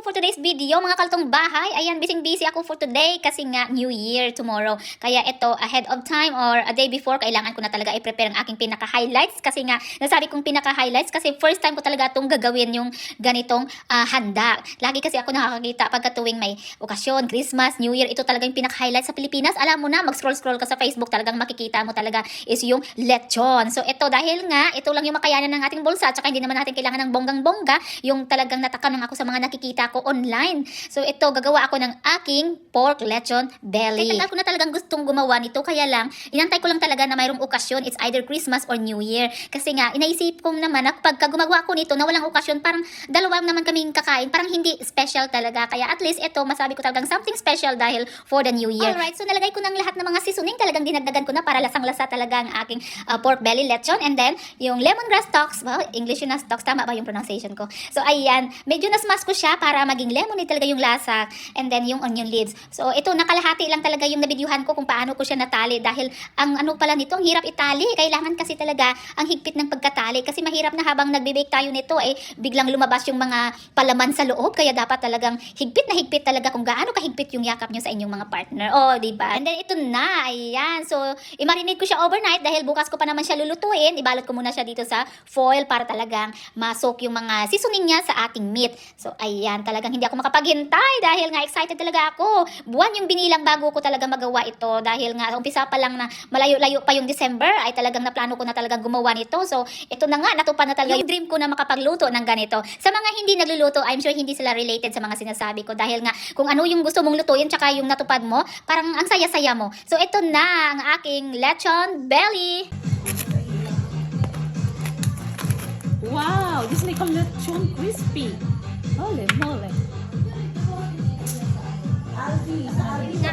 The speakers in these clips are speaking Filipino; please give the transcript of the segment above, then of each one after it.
for today's video, mga kaltong bahay. Ayan, busy ako for today kasi nga New Year tomorrow. Kaya ito, ahead of time or a day before, kailangan ko na talaga i-prepare ang aking pinaka-highlights kasi nga, nasabi kong pinaka-highlights kasi first time ko talaga itong gagawin yung ganitong handa. Lagi kasi ako nakakakita pagka tuwing may okasyon, Christmas, New Year, ito talaga yung pinaka-highlights sa Pilipinas. Alam mo na, mag-scroll-scroll ka sa Facebook, talagang makikita mo talaga is yung lechon. So ito, dahil nga, ito lang yung makayanan ng ating bulsa, at saka hindi naman natin kailangan ng bonggang-bongga, yung talagang natakanang ako sa mga nakikita ko online. So ito, gagawa ako ng aking pork lechon belly. Tagal ko na talagang gustong gumawa nito, kaya lang, inantay ko lang talaga na mayroong okasyon, it's either Christmas or New Year. Kasi nga, inaisip ko naman na pagka gumagawa ko nito na walang okasyon, parang dalawa naman kaming kakain, parang hindi special talaga. Kaya at least ito, masabi ko talagang something special dahil for the New Year. Alright, so nalagay ko ng lahat ng mga seasoning, talagang dinagdagan ko na para lasang-lasa talaga ang aking pork belly lechon. And then, yung lemongrass stalks, well, English yun na stalks, tama ba yung pronunciation ko? So ayan, medyo nasmash ko siya para maging lemony talaga yung lasa. And then yung onion leaves. So ito, nakalahati lang talaga yung nabidyuhan ko kung paano ko siya natali. Dahil ang ano pala nito, ang hirap itali. Kailangan kasi talaga ang higpit ng pagkatali. Kasi mahirap na habang nagbe-bake tayo nito, biglang lumabas yung mga palaman sa loob. Kaya dapat talagang higpit na higpit talaga kung gaano kahigpit yung yakap nyo sa inyong mga partner. Oh, diba? And then ito na, ayan. So, i-marinate ko siya overnight dahil bukas ko pa naman siya lulutuin. Ibalot ko muna siya dito sa foil para talagang masok yung mga seasoning niya sa ating meat. So, ayan, talagang hindi ako makapaghintay dahil nga excited talaga ako. Buwan yung binilang bago ko talaga magawa ito dahil nga umpisa pa lang na malayo-layo pa yung December ay talagang naplano ko na talagang gumawa nito. So, ito na nga, natupad na talaga yung dream ko na makapagluto ng ganito. Sa mga hindi nagluluto, I'm sure hindi sila related sa mga sinasabi ko dahil nga kung ano yung gusto mong lutuin tsaka yung natupad mo, parang ang saya-saya mo. So, ito na ang aking lechon belly. Wow, this like a lechon crispy. Holy moly.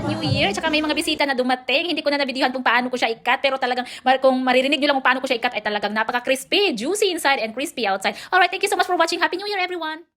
New Year, tsaka may mga bisita na dumating. Hindi ko na nabidihan kung paano ko siya ikat, pero talagang kung maririnig nyo lang kung paano ko siya ikat ay talagang napaka-crispy, juicy inside and crispy outside. Alright, thank you so much for watching. Happy New Year, everyone!